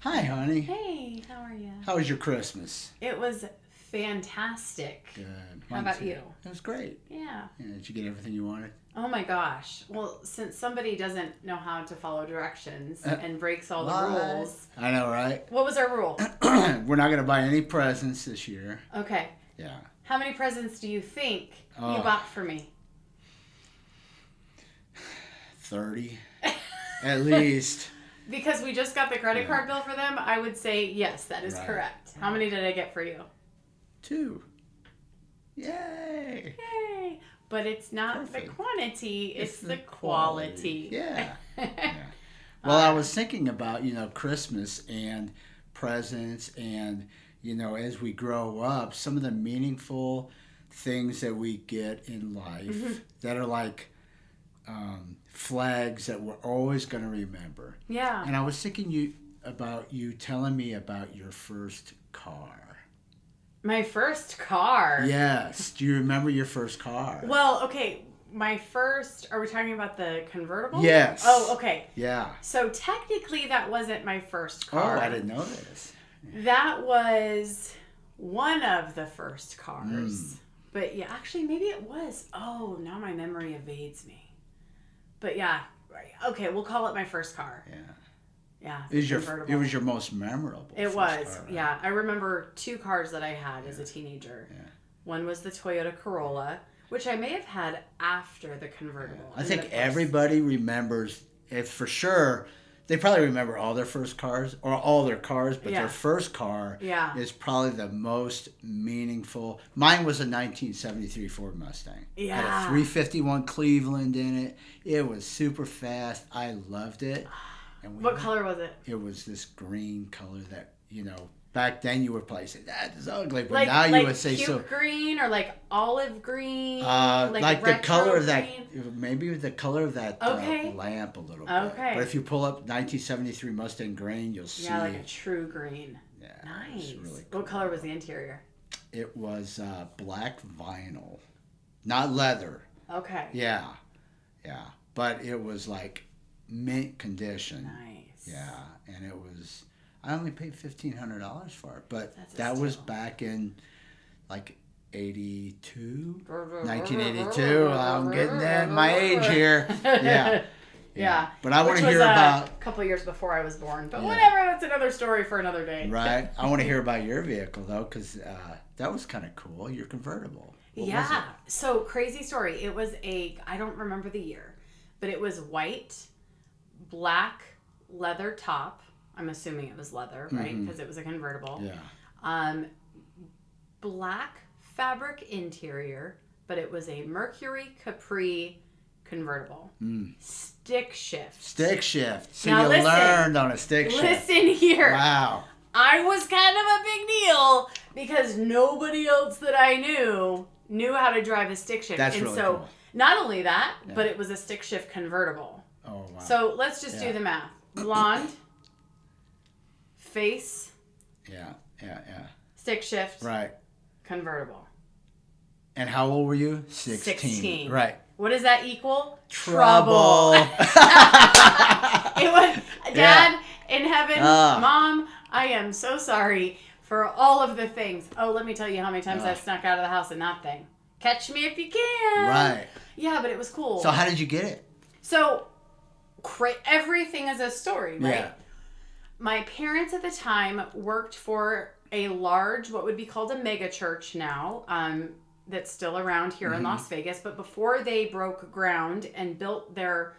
Hi, honey. Hey, how are you? How was your Christmas? It was fantastic. Good. How Mine about too. you? It was great. Yeah. Yeah, did you get everything you wanted? Oh my gosh. Well, since somebody doesn't know how to follow directions and breaks all the What? rules, I know, right? what was our rule? We're not going to buy any presents this year. Okay. Yeah. How many presents do you think you Oh. bought for me? 30 at least. Because we just got the credit Yeah. card bill for them, I would say yes, that is Right. correct. How many did I get for you? 2. Yay. Yay! But it's not the Perfect. quantity, it's the quality. Yeah. Yeah. Well, I was thinking about, Christmas and presents and, as we grow up, some of the meaningful things that we get in life that are like flags that we're always going to remember. Yeah. And I was thinking about you telling me about your first car. My first car. Yes. Do you remember your first car? Well, okay. Are we talking about the convertible? Yes. Oh, okay. Yeah. So technically that wasn't my first Oh, car. I didn't know this. That was one of the first cars. But yeah, actually maybe it was. Oh, now my memory evades me. But yeah, right. Okay, we'll call it my first car. Yeah. Yeah. It was convertible. your most memorable. It first was. car, right? Yeah. I remember 2 cars that I had as a teenager. Yeah. One was the Toyota Corolla, which I may have had after the convertible. I And think then, of course- everybody remembers it for sure. They probably remember all their first cars or all their cars, but Yeah. their first car Yeah. is probably the most meaningful. Mine was a 1973 Ford Mustang. Had Yeah. a 351 Cleveland in it. It was super fast. I loved it. And What color was it? It was this green color that, back then you would probably say, that is ugly. But Like, now you like would say puke so. green or like olive green? Like the retro color of green? that, maybe the color of that Okay. lamp a little bit. Okay. But if you pull up 1973 Mustang Green, you'll see. Yeah, like a true green. Yeah, Nice. it was really cool. What color was the interior? It was black vinyl, not leather. Okay. Yeah, but it was like mint condition. Nice. Yeah, and it was. I only paid $1,500 for it, but That's a that was steal. back in like 82, 1982. I'm getting in my age here. Yeah. Yeah. But I want Which to was hear about, a couple years before I was born. But Yeah. whatever, that's another story for another day. right? I want to hear about your vehicle though, because that was kind of cool. Your convertible. What was Yeah. So crazy story. It was I don't remember the year, but it was white, black leather top. I'm assuming it was leather, right? Because it was a convertible. it? Yeah. Black fabric interior, but it was a Mercury Capri convertible. Stick shift. Stick shift. So Now you listen. learned on a stick shift. Listen here. Wow. I was kind of a big deal because nobody else that I knew how to drive a stick shift. That's and really so cool. not only that, but it was a stick shift convertible. Oh wow. So let's just Yeah. do the math. Blonde, face, yeah. stick shift, Right. convertible. And how old were you? 16. 16. Right. What does that equal? Trouble. It was Dad in heaven, Ah. Mom, I am so sorry for all of the things. Oh, let me tell you how many times Ah. I snuck out of the house and that thing. Catch me if you can. Right. Yeah, but it was cool. So how did you get it? So, everything is a story, right? Yeah. My parents at the time worked for a large, what would be called a mega church now, that's still around here in Las Vegas. But before they broke ground and built their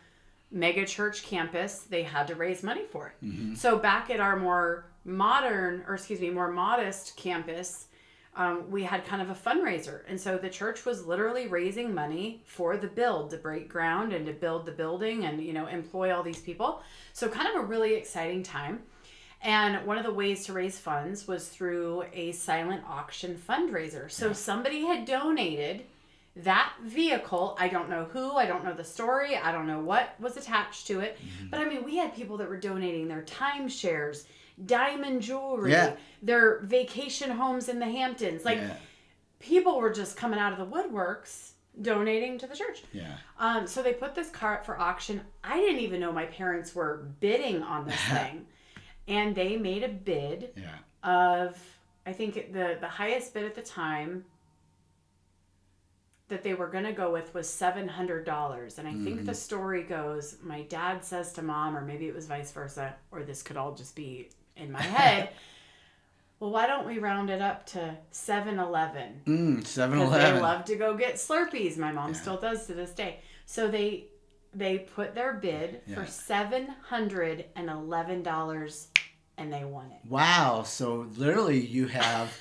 mega church campus, they had to raise money for it. So back at our more modest campus, we had kind of a fundraiser. And so the church was literally raising money for the build, to break ground and to build the building and, employ all these people. So kind of a really exciting time. And one of the ways to raise funds was through a silent auction fundraiser. So somebody had donated that vehicle. I don't know who, I don't know the story, I don't know what was attached to it. But I mean, we had people that were donating their timeshares, diamond jewelry, Yeah. their vacation homes in the Hamptons. Like, Yeah. people were just coming out of the woodworks donating to the church. Yeah. So they put this car up for auction. I didn't even know my parents were bidding on this thing. and they made a bid of, I think the highest bid at the time that they were going to go with was $700. And I think the story goes, my dad says to mom, or maybe it was vice versa, or this could all just be in my head, well, why don't we round it up to 7-Eleven? 7-Eleven. Because they love to go get Slurpees. My mom still does to this day. So they put their bid for $711, and they won it. Wow. So literally you have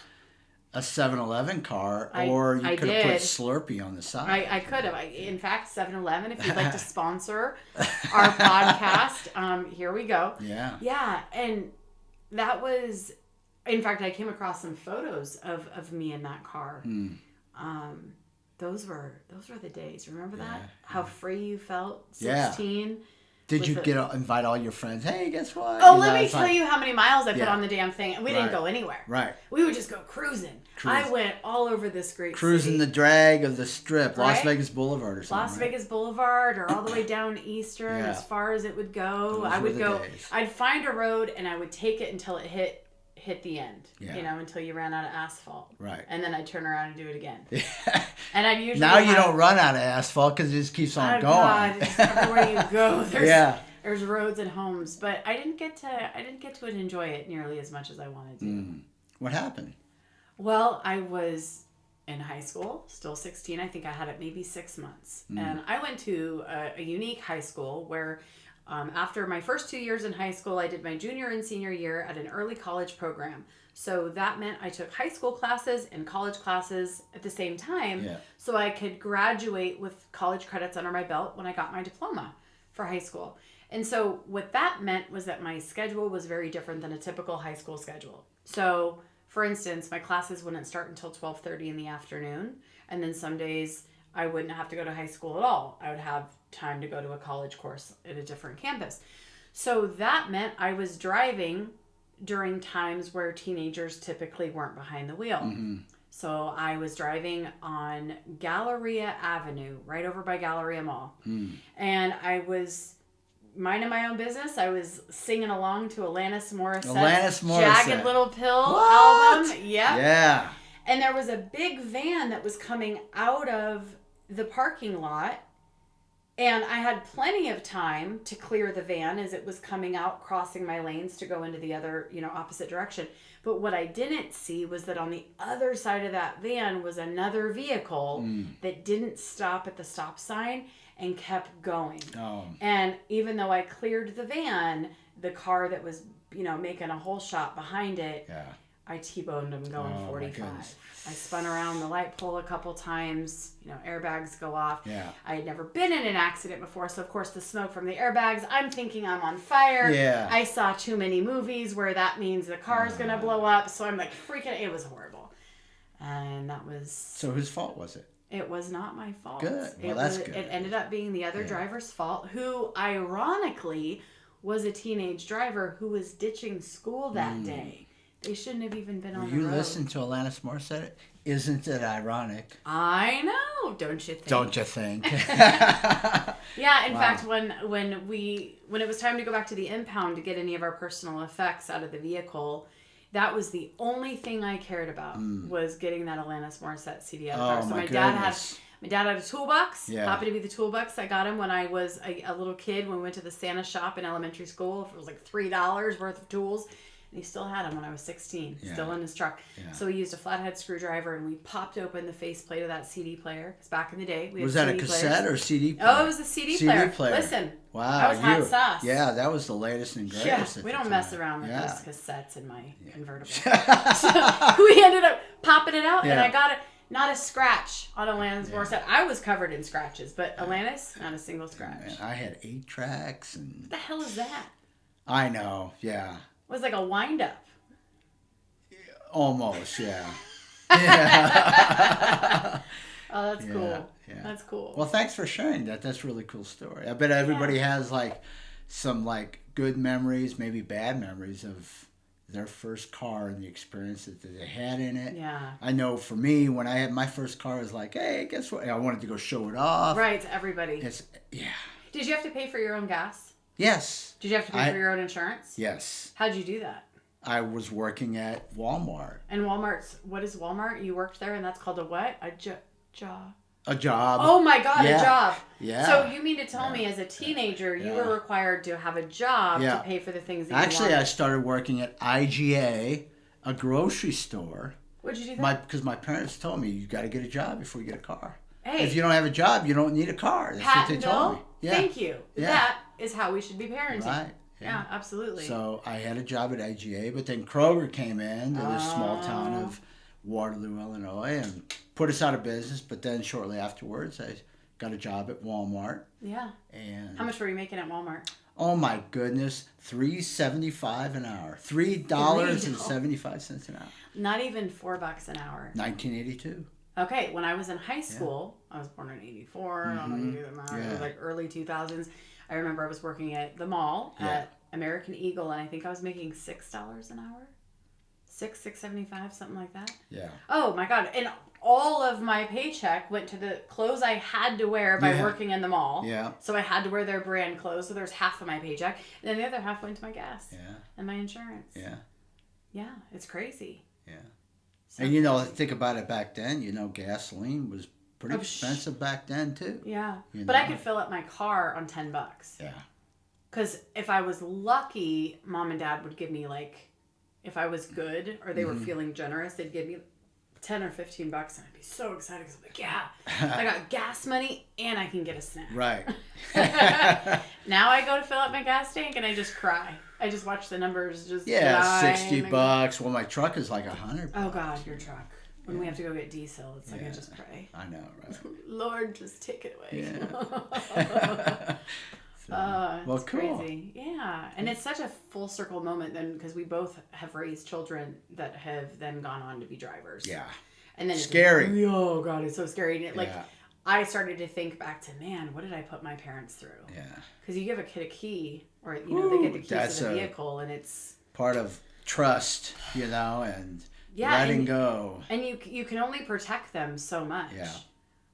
a 7-Eleven car, or you could have put Slurpee on the side. I could have. In fact, 7-Eleven, if you'd like to sponsor our podcast, here we go. Yeah. Yeah, and that was, in fact, I came across some photos of me in that car. Those were the days. Remember that? How free you felt? 16. Yeah. Did you invite all your friends? Hey, guess what? Oh, let me tell you how many miles I put on the damn thing. And we didn't go anywhere. Right. We would just go cruising. I went all over this great cruising city. The drag of the strip, Las Vegas Boulevard or something. Las Vegas Boulevard, or all the way down Eastern, as far as it would go. Those I would go. days. I'd find a road and I would take it until it hit the end. Yeah. You know, until you ran out of asphalt. Right. And then I'd turn around and do it again. Yeah. And I'd usually now you don't run out of asphalt because it just keeps on going. God, it's everywhere you go. There's roads and homes, but I didn't get to enjoy it nearly as much as I wanted to. What happened? Well, I was in high school, still 16. I think I had it maybe 6 months. And I went to a unique high school where after my first 2 years in high school, I did my junior and senior year at an early college program. So that meant I took high school classes and college classes at the same time, so I could graduate with college credits under my belt when I got my diploma for high school. And so what that meant was that my schedule was very different than a typical high school schedule. So, for instance, my classes wouldn't start until 12:30 in the afternoon. And then some days I wouldn't have to go to high school at all. I would have time to go to a college course at a different campus. So that meant I was driving during times where teenagers typically weren't behind the wheel. So I was driving on Galleria Avenue, right over by Galleria Mall. And I was minding my own business. I was singing along to Alanis Morissette's Jagged Little Pill album. Yep. Yeah. And there was a big van that was coming out of the parking lot. And I had plenty of time to clear the van as it was coming out, crossing my lanes to go into the other, opposite direction. But what I didn't see was that on the other side of that van was another vehicle that didn't stop at the stop sign and kept going. Oh. And even though I cleared the van, the car that was, making a whole shot behind it, I T-boned them going 45. I spun around the light pole a couple times, airbags go off. Yeah. I had never been in an accident before, so of course the smoke from the airbags, I'm thinking I'm on fire. Yeah. I saw too many movies where that means the car's going to blow up, so I'm like freaking, it was horrible. And that was... So whose fault was it? It was not my fault. Good. Well, that's good. It ended up being the other driver's fault, who ironically was a teenage driver who was ditching school that day. They shouldn't have even been on the road. You listen to Alanis Morissette? Isn't it ironic? I know, don't you think? Don't you think? Yeah, in fact, when it was time to go back to the impound to get any of our personal effects out of the vehicle, that was the only thing I cared about was getting that Alanis Morissette CD out of the car. So my dad had a toolbox. Yeah. Happened to be the toolbox I got him when I was a little kid when we went to the Santa shop in elementary school. It was like $3 worth of tools. And he still had them when I was 16, still in his truck. Yeah. So we used a flathead screwdriver and we popped open the faceplate of that CD player. Because back in the day, we had Was that CD a cassette players. or CD player? Oh, it was a CD player. Listen. Wow. That was hot sauce. Yeah, that was the latest and greatest. Yeah, we don't mess around with those cassettes in my convertible. So we ended up popping it out and I got it. Not a scratch on Alanis Morissette. I was covered in scratches, but Alanis, not a single scratch. Man, I had 8 tracks and... What the hell is that? I know, yeah. It was like a wind-up. Almost, yeah. Oh, that's cool. Yeah. That's cool. Well, thanks for sharing that. That's a really cool story. I bet everybody has some good memories, maybe bad memories of their first car and the experience that they had in it. Yeah. I know for me, when I had my first car, I was like, hey, guess what? I wanted to go show it off. Right, to everybody. Yeah. Did you have to pay for your own gas? Yes. Did you have to pay for your own insurance? Yes. How'd you do that? I was working at Walmart. And what is Walmart? You worked there, and that's called a what? A job. A job. Oh my God, Yeah. a job. Yeah. So you mean to tell me as a teenager you were required to have a job to pay for the things that Actually, you I wanted? started working at IGA, a grocery store. What'd you do there? Because my parents told me you got to get a job before you get a car. Hey. If you don't have a job, you don't need a car. That's Pat what they and told me. Bill, thank you. Yeah. That is how we should be parenting. Right. Yeah, absolutely. So I had a job at IGA, but then Kroger came in to this small town of Waterloo, Illinois, and put us out of business. But then shortly afterwards, I got a job at Walmart. Yeah. And How much were you making at Walmart? oh my goodness, $3.75 an hour. $3.75 an hour. Not even $4 an hour. 1982. Okay, when I was in high school, I was born in 84. I don't know if you do the math. It was like early 2000s. I remember I was working at the mall at American Eagle, and I think I was making $6 an hour. $6.75, something like that. Yeah. Oh my God! And all of my paycheck went to the clothes I had to wear by working in the mall. Yeah. So I had to wear their brand clothes. So there's half of my paycheck, and then the other half went to my gas. Yeah. And my insurance. Yeah. Yeah, it's crazy. Yeah. So And crazy. think about it back then, gasoline was pretty expensive back then too. Yeah. You But I know? could fill up my car on $10. Yeah. Because if I was lucky, Mom and Dad would give me if I was good or they were feeling generous, they'd give me 10 or 15 bucks, and I'd be so excited because I'm like, yeah, I got gas money and I can get a snack. Right. Now I go to fill up my gas tank and I just cry. I just watch the numbers just Yeah, climb $60. and- Well, my truck is like $100. Oh God, your truck. When we have to go get diesel, it's like I just pray. I know, right? Lord, just take it away. Yeah. It's well, cool. crazy. Yeah. And it's such a full circle moment then because we both have raised children that have then gone on to be drivers. Yeah. And then Scary. Oh God, it's so scary. And Yeah. I started to think back to, man, what did I put my parents through? Yeah. Because you give a kid a key, or they Woo, get the keys that's to the a- vehicle, and it's Part of trust, and Yeah, letting and- go. and you can only protect them so much. Yeah.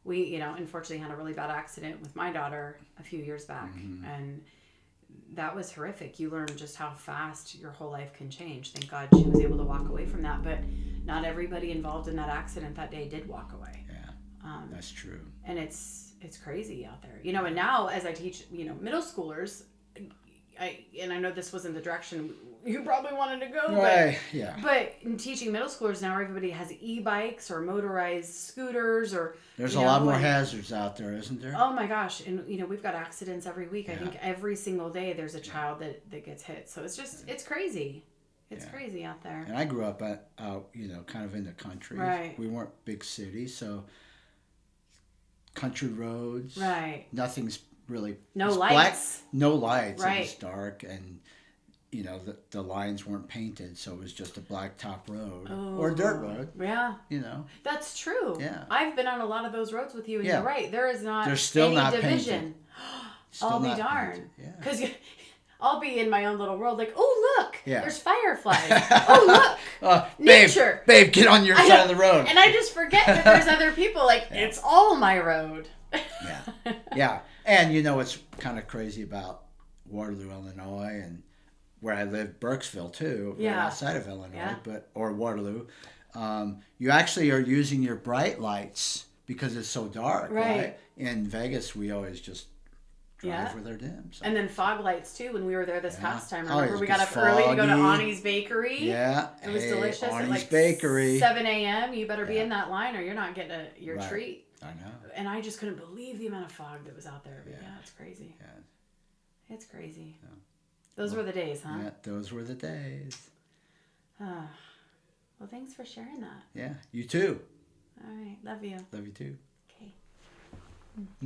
We unfortunately had a really bad accident with my daughter a few years back, and that was horrific. You learn just how fast your whole life can change. Thank God she was able to walk away from that, but not everybody involved in that accident that day did walk away. Yeah. That's true. And it's crazy out there, and now as I teach, middle schoolers, I know this wasn't the direction you probably wanted to go, Right. Yeah. but in teaching middle schoolers now, everybody has e-bikes or motorized scooters, or There's a lot more hazards out there, isn't there? oh my gosh, and we've got accidents every week. I think every single day there's a child that gets hit. So it's just it's crazy. It's crazy out there. And I grew up out, kind of in the country. Right. We weren't big cities, so country roads. Right. Nothing's really No it's lights. No lights. Right. It was dark, and the lines weren't painted, so it was just a blacktop road or a dirt road. Yeah. That's true. Yeah. I've been on a lot of those roads with you, and Yeah. you're right. There is not They're still any not division. painted. Still I'll be not darned. painted. Yeah. Because I'll be in my own little world, like, oh look, Yeah. there's fireflies. Oh look, nature. Babe, get on your side of the road. And I just forget that there's other people. Like it's all my road. Yeah. Yeah. And what's kind of crazy about Waterloo, Illinois, and where I live, Burkesville too, right outside of Illinois, or Waterloo, you actually are using your bright lights because it's so dark, right? In Vegas, we always just drive with our dims. And then fog lights too. When we were there this past time, remember it we got gets up early to go to foggy. Ani's Bakery. Yeah, It was delicious. At Arnie's like Bakery. 7 a.m. You better be in that line, or you're not getting your Right. treat. I know. And I just couldn't believe the amount of fog that was out there. But yeah, it's crazy. Yeah. It's crazy. Yeah. Those were the days, huh? Yeah, those were the days. Well, thanks for sharing that. Yeah, you too. All right. Love you. Love you too. Okay.